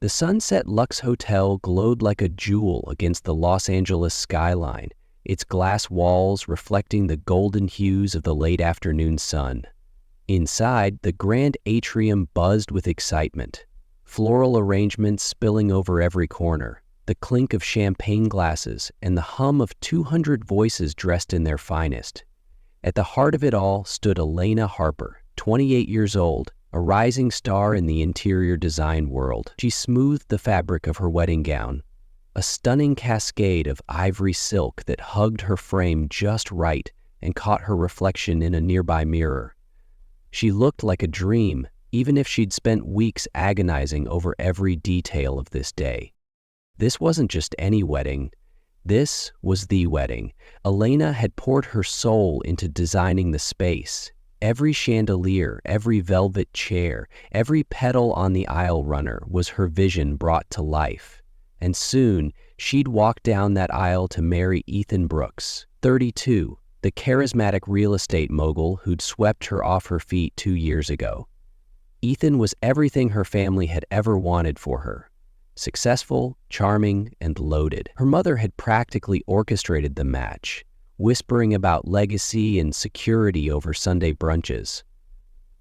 The Sunset Lux Hotel glowed like a jewel against the Los Angeles skyline, its glass walls reflecting the golden hues of the late afternoon sun. Inside, the grand atrium buzzed with excitement, floral arrangements spilling over every corner, the clink of champagne glasses, and the hum of 200 voices dressed in their finest. At the heart of it all stood Elena Harper, 28 years old, a rising star in the interior design world. She smoothed the fabric of her wedding gown, a stunning cascade of ivory silk that hugged her frame just right and caught her reflection in a nearby mirror. She looked like a dream, even if she'd spent weeks agonizing over every detail of this day. This wasn't just any wedding. This was the wedding. Elena had poured her soul into designing the space. Every chandelier, every velvet chair, every petal on the aisle runner was her vision brought to life. And soon, she'd walk down that aisle to marry Ethan Brooks, 32, the charismatic real estate mogul who'd swept her off her feet 2 years ago. Ethan was everything her family had ever wanted for her. Successful, charming, and loaded. Her mother had practically orchestrated the match, whispering about legacy and security over Sunday brunches.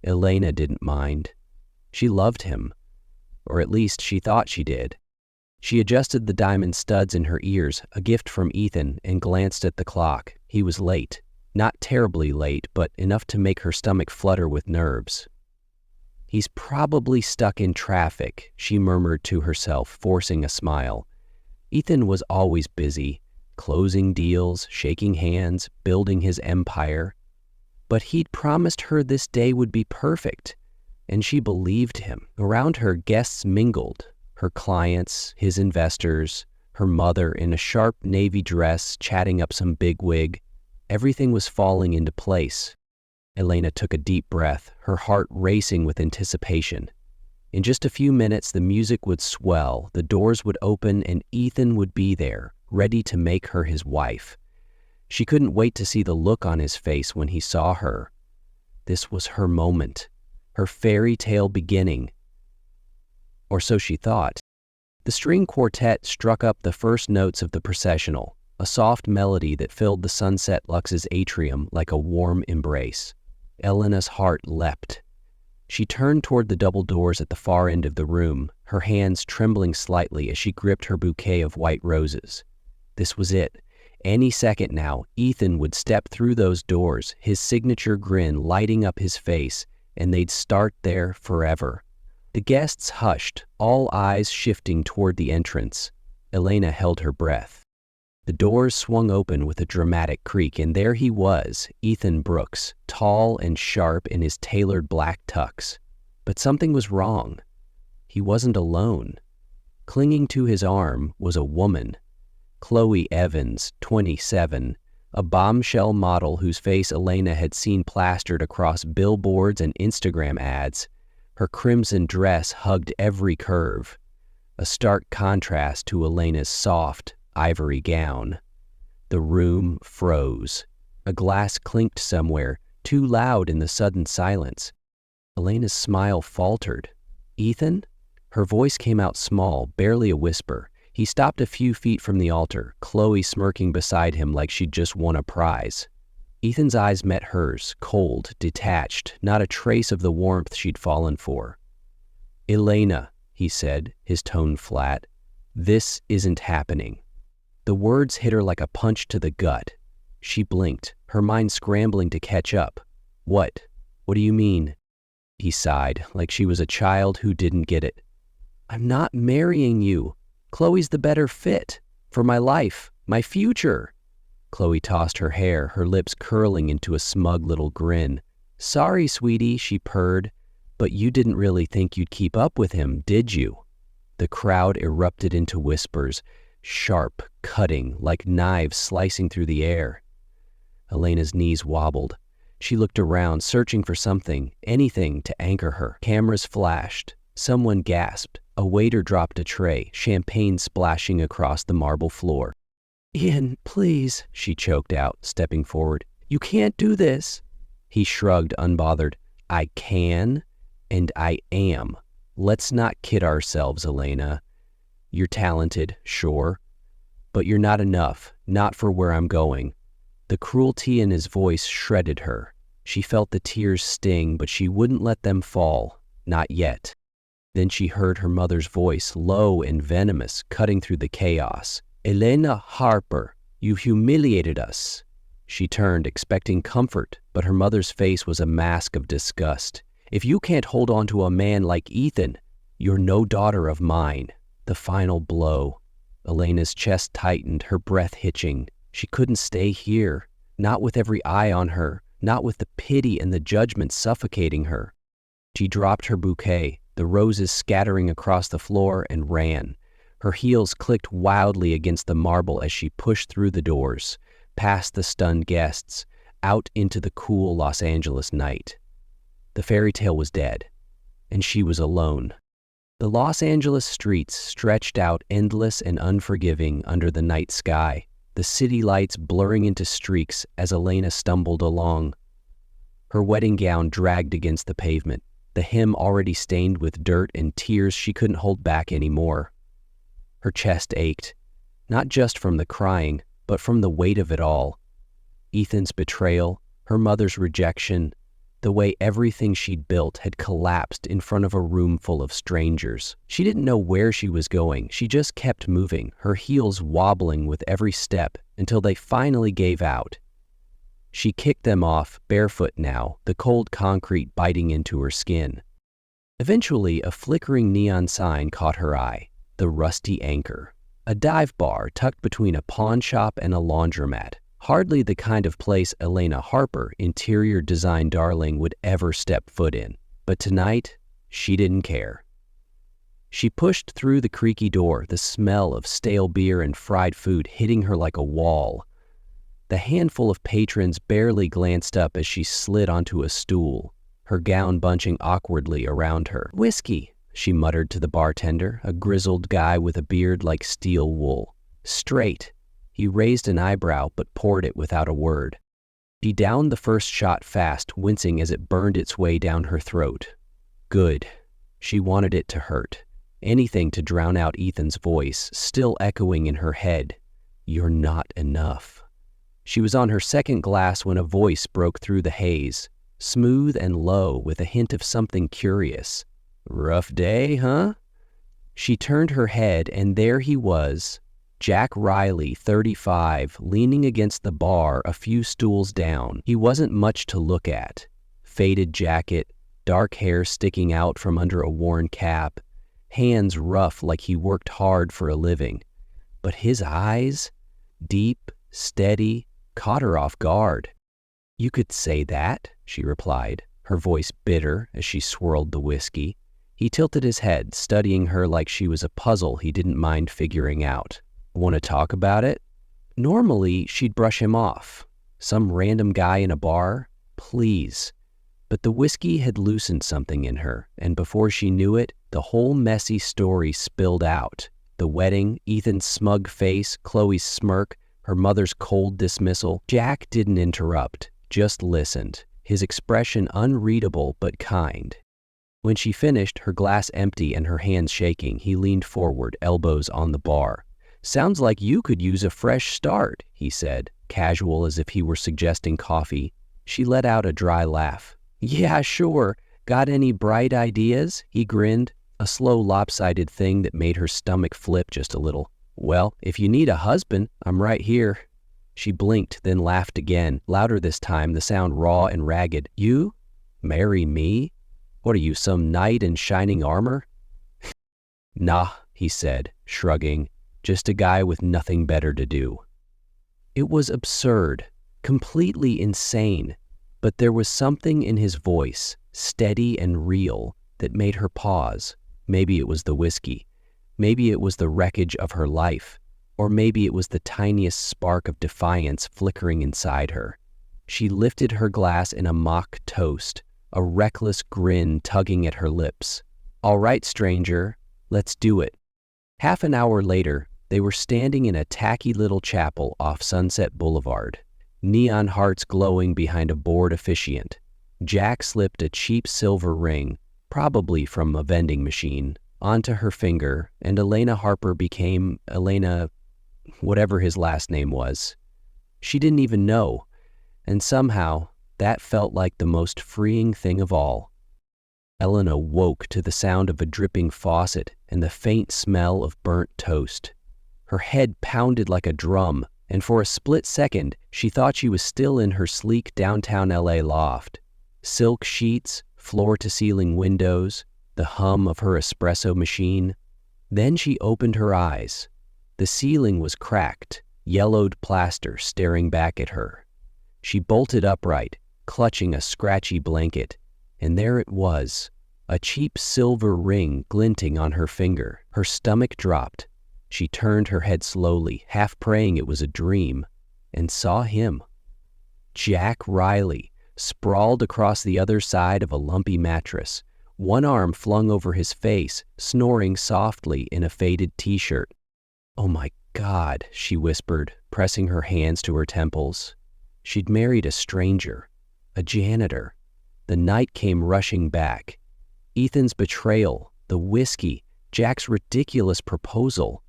Elena didn't mind. She loved him, or at least she thought she did. She adjusted the diamond studs in her ears, a gift from Ethan, and glanced at the clock. He was late. Not terribly late, but enough to make her stomach flutter with nerves. "He's probably stuck in traffic," she murmured to herself, forcing a smile. Ethan was always busy, closing deals, shaking hands, building his empire. But he'd promised her this day would be perfect, and she believed him. Around her, guests mingled, her clients, his investors, her mother in a sharp navy dress chatting up some bigwig. Everything was falling into place. Elena took a deep breath, her heart racing with anticipation. In just a few minutes, the music would swell, the doors would open, and Ethan would be there, ready to make her his wife. She couldn't wait to see the look on his face when he saw her. This was her moment, her fairy tale beginning. Or so she thought. The string quartet struck up the first notes of the processional, a soft melody that filled the Sunset Lux's atrium like a warm embrace. Elena's heart leapt. She turned toward the double doors at the far end of the room, her hands trembling slightly as she gripped her bouquet of white roses. This was it. Any second now, Ethan would step through those doors, his signature grin lighting up his face, and they'd start there forever. The guests hushed, all eyes shifting toward the entrance. Elena held her breath. The doors swung open with a dramatic creak, and there he was, Ethan Brooks, tall and sharp in his tailored black tux. But something was wrong. He wasn't alone. Clinging to his arm was a woman. Chloe Evans, 27, a bombshell model whose face Elena had seen plastered across billboards and Instagram ads. Her crimson dress hugged every curve, a stark contrast to Elena's soft, ivory gown. The room froze. A glass clinked somewhere, too loud in the sudden silence. Elena's smile faltered. "Ethan?" Her voice came out small, barely a whisper. He stopped a few feet from the altar, Chloe smirking beside him like she'd just won a prize. Ethan's eyes met hers, cold, detached, not a trace of the warmth she'd fallen for. "Elena," he said, his tone flat, "this isn't happening." The words hit her like a punch to the gut. She blinked, her mind scrambling to catch up. What? What do you mean?" He sighed, like she was a child who didn't get it. "I'm not marrying you. Chloe's the better fit. For my life, my future." Chloe tossed her hair, her lips curling into a smug little grin. "Sorry, sweetie," she purred, "but you didn't really think you'd keep up with him, did you?" The crowd erupted into whispers, sharp, cutting, like knives slicing through the air. Elena's knees wobbled. She looked around, searching for something, anything to anchor her. Cameras flashed. Someone gasped. A waiter dropped a tray, champagne splashing across the marble floor. "Ian, please," she choked out, stepping forward. "You can't do this." He shrugged, unbothered. "I can, and I am. Let's not kid ourselves, Elena. You're talented, sure, but you're not enough, not for where I'm going." The cruelty in his voice shredded her. She felt the tears sting, but she wouldn't let them fall, not yet. Then she heard her mother's voice, low and venomous, cutting through the chaos. "Elena Harper, you humiliated us." She turned, expecting comfort, but her mother's face was a mask of disgust. "If you can't hold on to a man like Ethan, you're no daughter of mine." The final blow. Elena's chest tightened, her breath hitching. She couldn't stay here, not with every eye on her, not with the pity and the judgment suffocating her. She dropped her bouquet, the roses scattering across the floor, and ran. Her heels clicked wildly against the marble as she pushed through the doors, past the stunned guests, out into the cool Los Angeles night. The fairy tale was dead, and she was alone. The Los Angeles streets stretched out endless and unforgiving under the night sky, the city lights blurring into streaks as Elena stumbled along. Her wedding gown dragged against the pavement, the hem already stained with dirt and tears she couldn't hold back anymore. Her chest ached, not just from the crying, but from the weight of it all. Ethan's betrayal, her mother's rejection, the way everything she'd built had collapsed in front of a room full of strangers. She didn't know where she was going. She just kept moving, her heels wobbling with every step until they finally gave out. She kicked them off, barefoot now, the cold concrete biting into her skin. Eventually, a flickering neon sign caught her eye, the Rusty Anchor, a dive bar tucked between a pawn shop and a laundromat. Hardly the kind of place Elena Harper, interior design darling, would ever step foot in. But tonight, she didn't care. She pushed through the creaky door, the smell of stale beer and fried food hitting her like a wall. The handful of patrons barely glanced up as she slid onto a stool, her gown bunching awkwardly around her. "Whiskey," she muttered to the bartender, a grizzled guy with a beard like steel wool. "Straight." He raised an eyebrow but poured it without a word. She downed the first shot fast, wincing as it burned its way down her throat. Good. She wanted it to hurt. Anything to drown out Ethan's voice, still echoing in her head. "You're not enough." She was on her second glass when a voice broke through the haze, smooth and low with a hint of something curious. "Rough day, huh?" She turned her head and there he was, Jack Riley, 35, leaning against the bar a few stools down. He wasn't much to look at. Faded jacket, dark hair sticking out from under a worn cap, hands rough like he worked hard for a living. But his eyes, deep, steady, caught her off guard. "You could say that," she replied, her voice bitter as she swirled the whiskey. He tilted his head, studying her like she was a puzzle he didn't mind figuring out. "Want to talk about it?" Normally, she'd brush him off. Some random guy in a bar? Please. But the whiskey had loosened something in her, and before she knew it, the whole messy story spilled out. The wedding, Ethan's smug face, Chloe's smirk, her mother's cold dismissal. Jack didn't interrupt, just listened, his expression unreadable but kind. When she finished, her glass empty and her hands shaking, he leaned forward, elbows on the bar. "Sounds like you could use a fresh start," he said, casual as if he were suggesting coffee. She let out a dry laugh. "Yeah, sure. Got any bright ideas?" He grinned, a slow lopsided thing that made her stomach flip just a little. "Well, if you need a husband, I'm right here." She blinked, then laughed again, louder this time, the sound raw and ragged. "You? Marry me? What are you, some knight in shining armor?" "Nah," he said, shrugging. "Just a guy with nothing better to do." It was absurd, completely insane, but there was something in his voice, steady and real, that made her pause. Maybe it was the whiskey. Maybe it was the wreckage of her life. Or maybe it was the tiniest spark of defiance flickering inside her. She lifted her glass in a mock toast, a reckless grin tugging at her lips. "All right, stranger, let's do it." Half an hour later, they were standing in a tacky little chapel off Sunset Boulevard, neon hearts glowing behind a bored officiant. Jack slipped a cheap silver ring, probably from a vending machine, onto her finger, and Elena Harper became Elena, whatever his last name was. She didn't even know, and somehow that felt like the most freeing thing of all. Elena woke to the sound of a dripping faucet and the faint smell of burnt toast. Her head pounded like a drum, and for a split second, she thought she was still in her sleek downtown LA loft. Silk sheets, floor-to-ceiling windows, the hum of her espresso machine. Then she opened her eyes. The ceiling was cracked, yellowed plaster staring back at her. She bolted upright, clutching a scratchy blanket, and there it was, a cheap silver ring glinting on her finger. Her stomach dropped. She turned her head slowly, half praying it was a dream, and saw him. Jack Riley, sprawled across the other side of a lumpy mattress, one arm flung over his face, snoring softly in a faded t-shirt. "Oh my God," she whispered, pressing her hands to her temples. She'd married a stranger, a janitor. The night came rushing back. Ethan's betrayal, the whiskey, Jack's ridiculous proposal.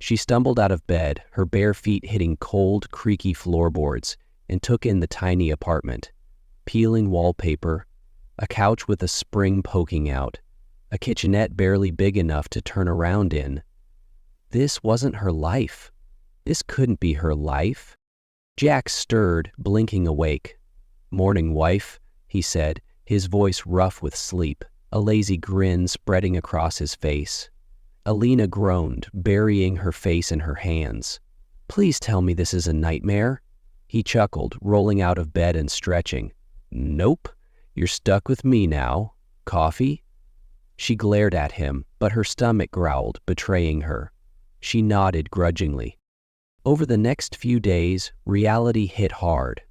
She stumbled out of bed, her bare feet hitting cold, creaky floorboards, and took in the tiny apartment. Peeling wallpaper, a couch with a spring poking out, a kitchenette barely big enough to turn around in. This wasn't her life. This couldn't be her life. Jack stirred, blinking awake. "Morning, wife," he said, his voice rough with sleep, a lazy grin spreading across his face. Elena groaned, burying her face in her hands. "Please tell me this is a nightmare." He chuckled, rolling out of bed and stretching. "Nope, you're stuck with me now. Coffee?" She glared at him, but her stomach growled, betraying her. She nodded grudgingly. Over the next few days, reality hit hard.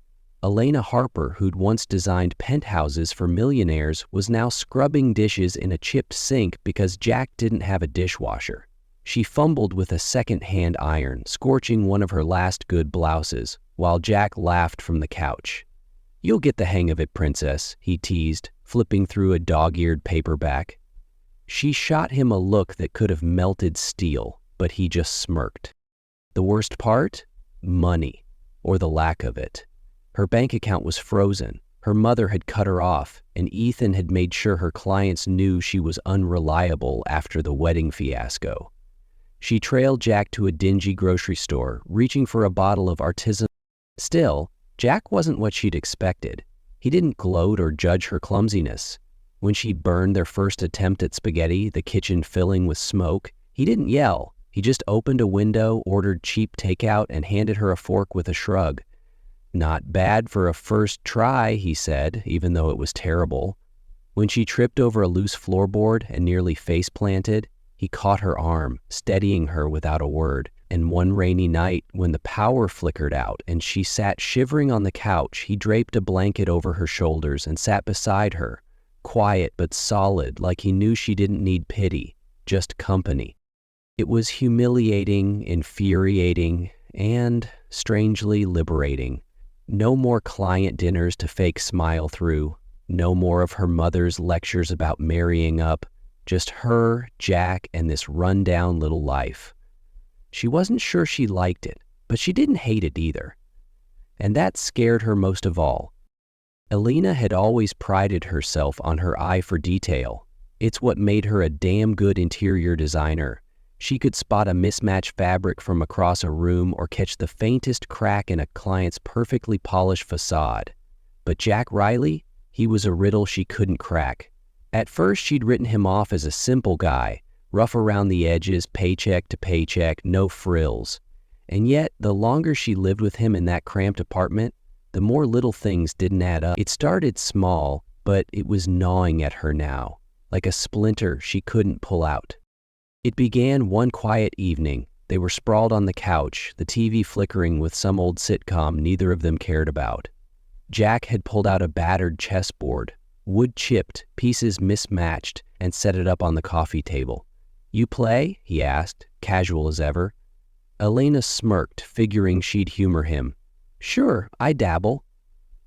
Elena Harper, who'd once designed penthouses for millionaires, was now scrubbing dishes in a chipped sink because Jack didn't have a dishwasher. She fumbled with a second-hand iron, scorching one of her last good blouses, while Jack laughed from the couch. "You'll get the hang of it, princess," he teased, flipping through a dog-eared paperback. She shot him a look that could have melted steel, but he just smirked. The worst part? Money, or the lack of it. Her bank account was frozen, her mother had cut her off, and Ethan had made sure her clients knew she was unreliable after the wedding fiasco. She trailed Jack to a dingy grocery store, reaching for a bottle of artisanal. Still, Jack wasn't what she'd expected. He didn't gloat or judge her clumsiness. When she burned their first attempt at spaghetti, the kitchen filling with smoke, he didn't yell. He just opened a window, ordered cheap takeout, and handed her a fork with a shrug. "Not bad for a first try," he said, even though it was terrible. When she tripped over a loose floorboard and nearly face-planted, he caught her arm, steadying her without a word. And one rainy night, when the power flickered out and she sat shivering on the couch, he draped a blanket over her shoulders and sat beside her, quiet but solid, like he knew she didn't need pity, just company. It was humiliating, infuriating, and strangely liberating. No more client dinners to fake smile through, no more of her mother's lectures about marrying up, just her, Jack, and this run-down little life. She wasn't sure she liked it, but she didn't hate it either. And that scared her most of all. Elena had always prided herself on her eye for detail. It's what made her a damn good interior designer. She could spot a mismatched fabric from across a room or catch the faintest crack in a client's perfectly polished facade. But Jack Riley, he was a riddle she couldn't crack. At first, she'd written him off as a simple guy, rough around the edges, paycheck to paycheck, no frills. And yet, the longer she lived with him in that cramped apartment, the more little things didn't add up. It started small, but it was gnawing at her now, like a splinter she couldn't pull out. It began one quiet evening. They were sprawled on the couch, the TV flickering with some old sitcom neither of them cared about. Jack had pulled out a battered chessboard, wood-chipped, pieces mismatched, and set it up on the coffee table. "You play?" he asked, casual as ever. Elena smirked, figuring she'd humor him. "Sure, I dabble."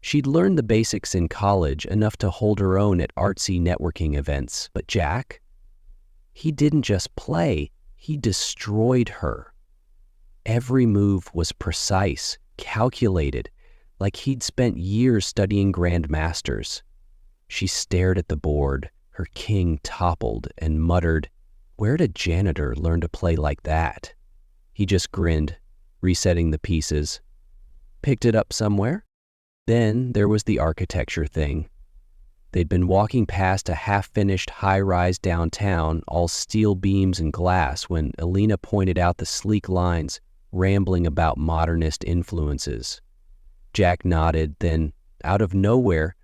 She'd learned the basics in college, enough to hold her own at artsy networking events. But Jack? He didn't just play, he destroyed her. Every move was precise, calculated, like he'd spent years studying grandmasters. She stared at the board, her king toppled, and muttered, "Where did Janitor learn to play like that?" He just grinned, resetting the pieces. "Picked it up somewhere?" Then there was the architecture thing. They'd been walking past a half-finished high-rise downtown, all steel beams and glass, when Elena pointed out the sleek lines, rambling about modernist influences. Jack nodded, then, out of nowhere,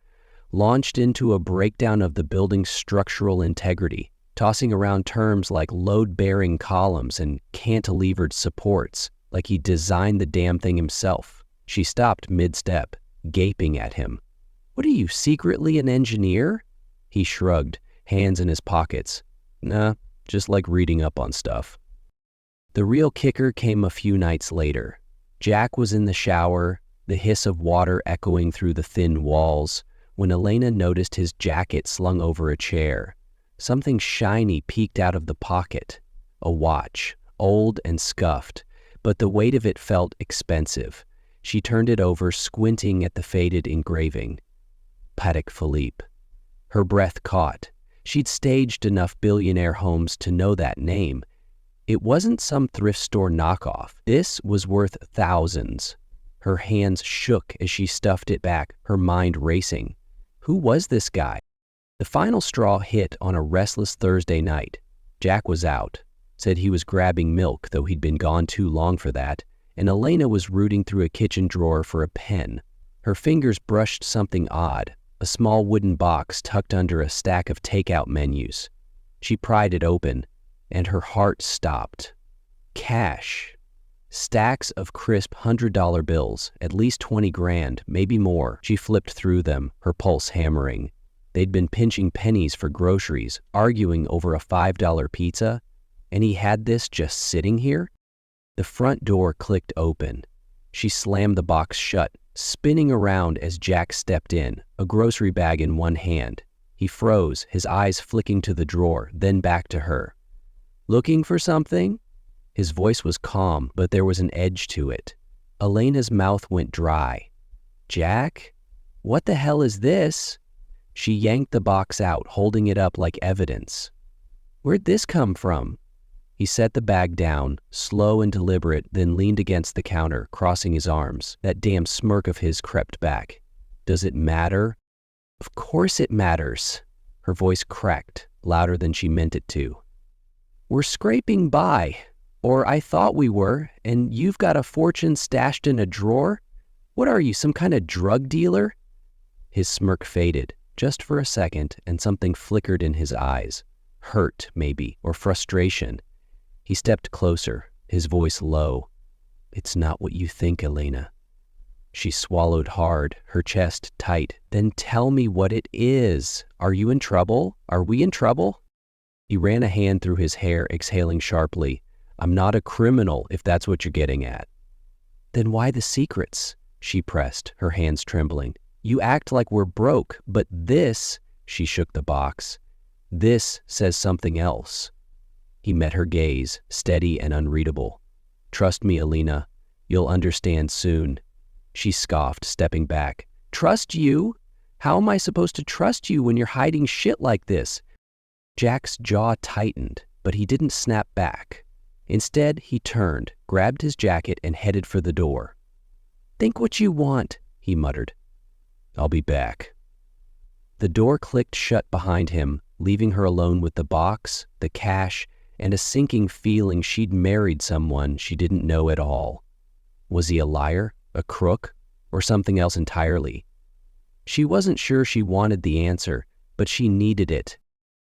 launched into a breakdown of the building's structural integrity, tossing around terms like load-bearing columns and cantilevered supports, like he designed the damn thing himself. She stopped mid-step, gaping at him. "What are you, secretly an engineer?" He shrugged, hands in his pockets. "Nah, just like reading up on stuff." The real kicker came a few nights later. Jack was in the shower, the hiss of water echoing through the thin walls, when Elena noticed his jacket slung over a chair. Something shiny peeked out of the pocket. A watch, old and scuffed, but the weight of it felt expensive. She turned it over, squinting at the faded engraving. Patek Philippe. Her breath caught. She'd staged enough billionaire homes to know that name. It wasn't some thrift store knockoff. This was worth thousands. Her hands shook as she stuffed it back, her mind racing. Who was this guy? The final straw hit on a restless Thursday night. Jack was out. Said he was grabbing milk, though he'd been gone too long for that, and Elena was rooting through a kitchen drawer for a pen. Her fingers brushed something odd, a small wooden box tucked under a stack of takeout menus. She pried it open, and her heart stopped. Cash. Stacks of crisp $100 bills, at least 20 grand, maybe more. She flipped through them, her pulse hammering. They'd been pinching pennies for groceries, arguing over a $5 pizza, and he had this just sitting here? The front door clicked open. She slammed the box shut, spinning around as Jack stepped in, a grocery bag in one hand. He froze, his eyes flicking to the drawer, then back to her. "Looking for something?" His voice was calm, but there was an edge to it. Elena's mouth went dry. "Jack? What the hell is this?" She yanked the box out, holding it up like evidence. "Where'd this come from?" He set the bag down, slow and deliberate, then leaned against the counter, crossing his arms. That damn smirk of his crept back. "Does it matter?" "Of course it matters." Her voice cracked, louder than she meant it to. "We're scraping by, or I thought we were, and you've got a fortune stashed in a drawer? What are you, some kind of drug dealer?" His smirk faded, just for a second, and something flickered in his eyes. Hurt, maybe, or frustration. He stepped closer, his voice low. "It's not what you think, Elena." She swallowed hard, her chest tight. "Then tell me what it is. Are you in trouble? Are we in trouble?" He ran a hand through his hair, exhaling sharply. "I'm not a criminal, if that's what you're getting at." "Then why the secrets?" She pressed, her hands trembling. "You act like we're broke, but this," she shook the box, "this says something else." He met her gaze, steady and unreadable. "Trust me, Elena. You'll understand soon." She scoffed, stepping back. "Trust you? How am I supposed to trust you when you're hiding shit like this?" Jack's jaw tightened, but he didn't snap back. Instead, he turned, grabbed his jacket, and headed for the door. "Think what you want," he muttered. "I'll be back." The door clicked shut behind him, leaving her alone with the box, the cash, and a sinking feeling she'd married someone she didn't know at all. Was he a liar, a crook, or something else entirely? She wasn't sure she wanted the answer, but she needed it.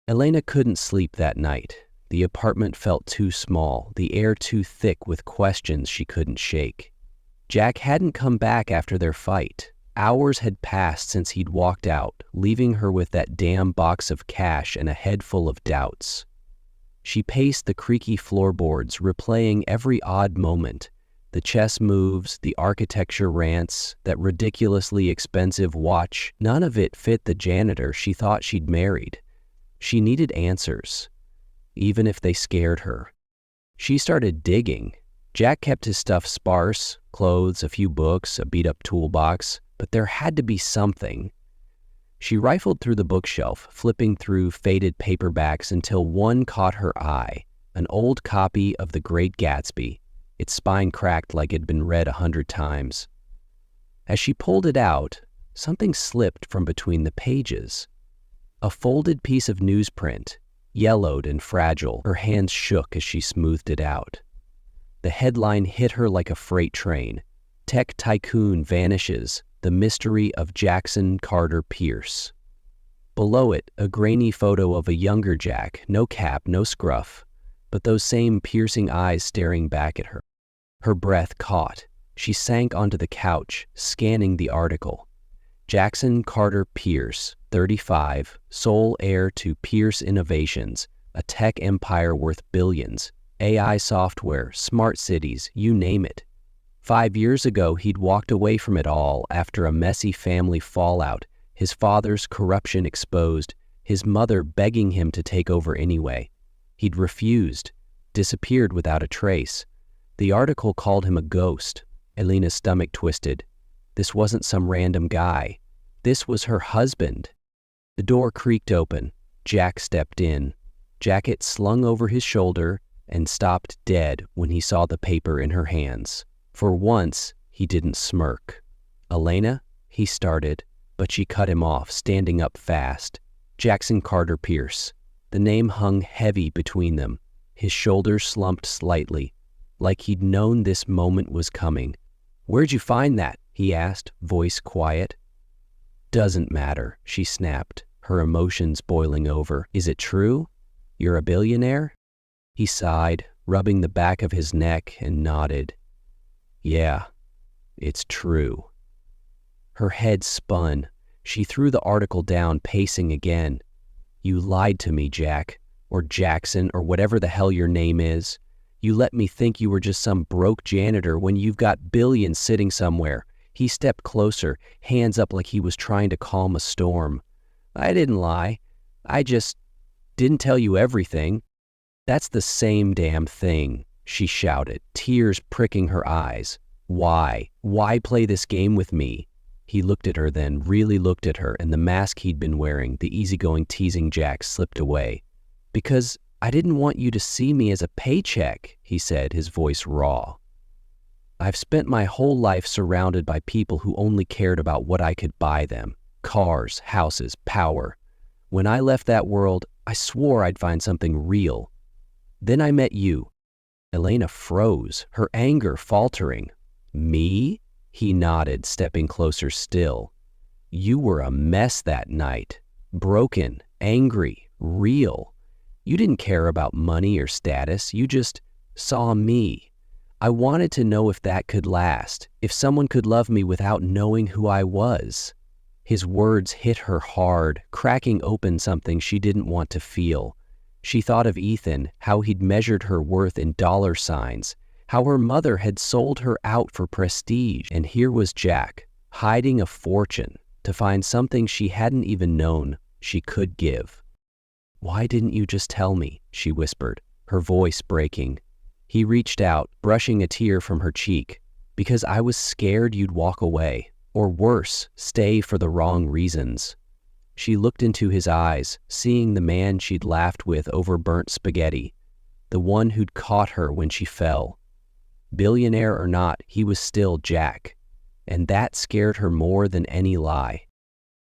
Elena couldn't sleep that night. The apartment felt too small, the air too thick with questions she couldn't shake. Jack hadn't come back after their fight. Hours had passed since he'd walked out, leaving her with that damn box of cash and a head full of doubts. She paced the creaky floorboards, replaying every odd moment, The chess moves, the architecture rants, that ridiculously expensive watch, none of it fit the janitor she thought she'd married. She needed answers, even if they scared her. She started digging. Jack kept his stuff sparse, clothes, a few books, a beat-up toolbox, but there had to be something. She rifled through the bookshelf, flipping through faded paperbacks until one caught her eye, an old copy of The Great Gatsby, its spine cracked like it'd been read 100 times. As she pulled it out, something slipped from between the pages. A folded piece of newsprint, yellowed and fragile. Her hands shook as she smoothed it out. The headline hit her like a freight train. Tech tycoon vanishes, the mystery of Jackson Carter Pierce. Below it, a grainy photo of a younger Jack, no cap, no scruff, but those same piercing eyes staring back at her. Her breath caught. She sank onto the couch, scanning the article. Jackson Carter Pierce, 35, sole heir to Pierce Innovations, a tech empire worth billions, AI software, smart cities, you name it. 5 years ago, he'd walked away from it all after a messy family fallout, his father's corruption exposed, his mother begging him to take over anyway. He'd refused, disappeared without a trace. The article called him a ghost. Elena's stomach twisted. This wasn't some random guy. This was her husband. The door creaked open. Jack stepped in. Jacket slung over his shoulder and stopped dead when he saw the paper in her hands. For once, he didn't smirk. "Elena," he started, but she cut him off, standing up fast. Jackson Carter Pierce. The name hung heavy between them. His shoulders slumped slightly, like he'd known this moment was coming. "Where'd you find that?" he asked, voice quiet. "Doesn't matter," she snapped, her emotions boiling over. "Is it true? You're a billionaire?" He sighed, rubbing the back of his neck, and nodded. "Yeah, it's true." Her head spun. She threw the article down, pacing again. "You lied to me, Jack, or Jackson, or whatever the hell your name is. You let me think you were just some broke janitor when you've got billions sitting somewhere." He stepped closer, hands up like he was trying to calm a storm. "I didn't lie. I just didn't tell you everything." "That's the same damn thing," she shouted, tears pricking her eyes. "Why? Why play this game with me?" He looked at her then, really looked at her, and the mask he'd been wearing, the easygoing, teasing Jack, slipped away. "Because I didn't want you to see me as a paycheck," he said, his voice raw. "I've spent my whole life surrounded by people who only cared about what I could buy them. Cars, houses, power. When I left that world, I swore I'd find something real. Then I met you." Elena froze, her anger faltering. "Me?" He nodded, stepping closer still. "You were a mess that night. Broken, angry, real. You didn't care about money or status. You just saw me. I wanted to know if that could last, if someone could love me without knowing who I was." His words hit her hard, cracking open something she didn't want to feel. She thought of Ethan, how he'd measured her worth in dollar signs, how her mother had sold her out for prestige, and here was Jack, hiding a fortune to find something she hadn't even known she could give. "Why didn't you just tell me?" she whispered, her voice breaking. He reached out, brushing a tear from her cheek. "Because I was scared you'd walk away, or worse, stay for the wrong reasons." She looked into his eyes, seeing the man she'd laughed with over burnt spaghetti, the one who'd caught her when she fell. Billionaire or not, he was still Jack, and that scared her more than any lie.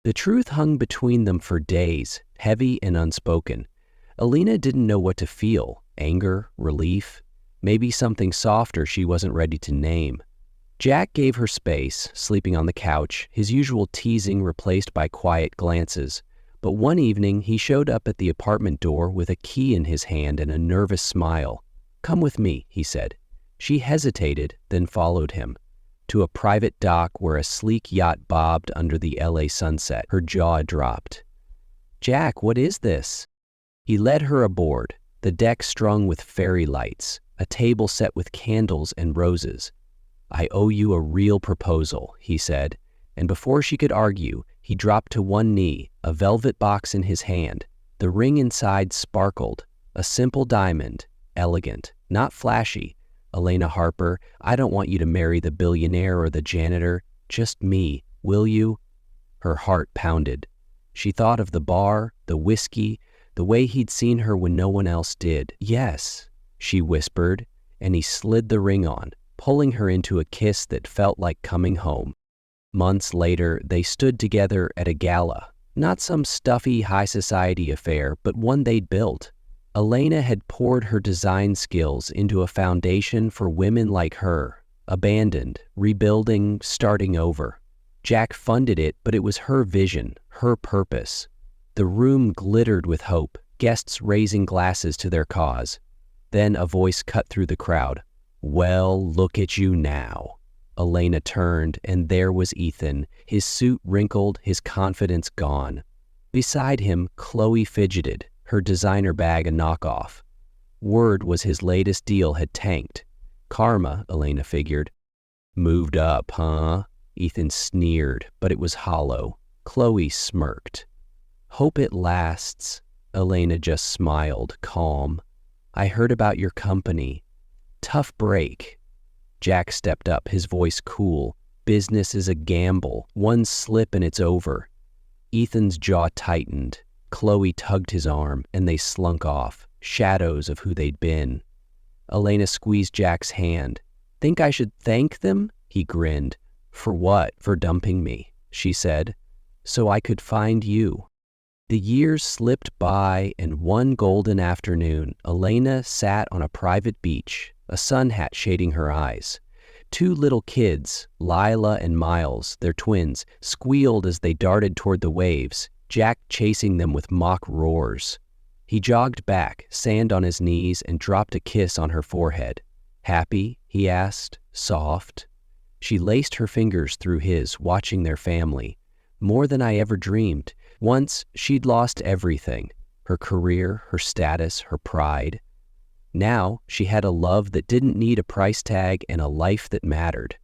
The truth hung between them for days, heavy and unspoken. Elena didn't know what to feel, anger, relief, maybe something softer she wasn't ready to name. Jack gave her space, sleeping on the couch, his usual teasing replaced by quiet glances. But one evening, he showed up at the apartment door with a key in his hand and a nervous smile. "Come with me," he said. She hesitated, then followed him. To a private dock where a sleek yacht bobbed under the LA sunset. Her jaw dropped. "Jack, what is this?" He led her aboard, the deck strung with fairy lights, a table set with candles and roses. "I owe you a real proposal," he said, and before she could argue, he dropped to one knee, a velvet box in his hand. The ring inside sparkled, a simple diamond, elegant, not flashy. "Elena Harper, I don't want you to marry the billionaire or the janitor, just me, will you?" Her heart pounded. She thought of the bar, the whiskey, the way he'd seen her when no one else did. "Yes," she whispered, and he slid the ring on, pulling her into a kiss that felt like coming home. Months later, they stood together at a gala. Not some stuffy high society affair, but one they'd built. Elena had poured her design skills into a foundation for women like her, abandoned, rebuilding, starting over. Jack funded it, but it was her vision, her purpose. The room glittered with hope, guests raising glasses to their cause. Then a voice cut through the crowd. "Well, look at you now." Elena turned, and there was Ethan, his suit wrinkled, his confidence gone. Beside him, Chloe fidgeted, her designer bag a knockoff. Word was his latest deal had tanked. Karma, Elena figured. "Moved up, huh?" Ethan sneered, but it was hollow. Chloe smirked. "Hope it lasts." Elena just smiled, calm. "I heard about your company. Tough break." Jack stepped up, his voice cool. "Business is a gamble. One slip and it's over." Ethan's jaw tightened. Chloe tugged his arm, and they slunk off, shadows of who they'd been. Elena squeezed Jack's hand. "Think I should thank them?" He grinned. "For what? For dumping me," she said. "So I could find you." The years slipped by, and one golden afternoon, Elena sat on a private beach, a sun hat shading her eyes. Two little kids, Lila and Miles, their twins, squealed as they darted toward the waves, Jack chasing them with mock roars. He jogged back, sand on his knees, and dropped a kiss on her forehead. "Happy?" he asked, soft. She laced her fingers through his, watching their family. "More than I ever dreamed. Once, she'd lost everything, her career, her status, her pride. Now, she had a love that didn't need a price tag and a life that mattered."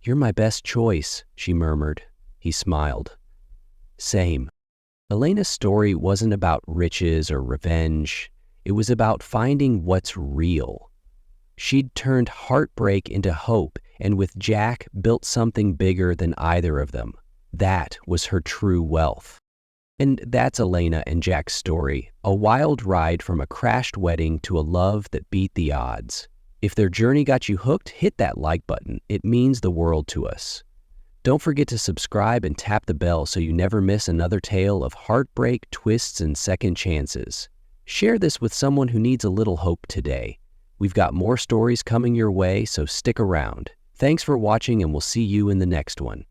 "You're my best choice," she murmured. He smiled. "Same." Elena's story wasn't about riches or revenge. It was about finding what's real. She'd turned heartbreak into hope, and with Jack, built something bigger than either of them. That was her true wealth. And that's Elena and Jack's story, a wild ride from a crashed wedding to a love that beat the odds. If their journey got you hooked, hit that like button. It means the world to us. Don't forget to subscribe and tap the bell so you never miss another tale of heartbreak, twists, and second chances. Share this with someone who needs a little hope today. We've got more stories coming your way, so stick around. Thanks for watching, and we'll see you in the next one.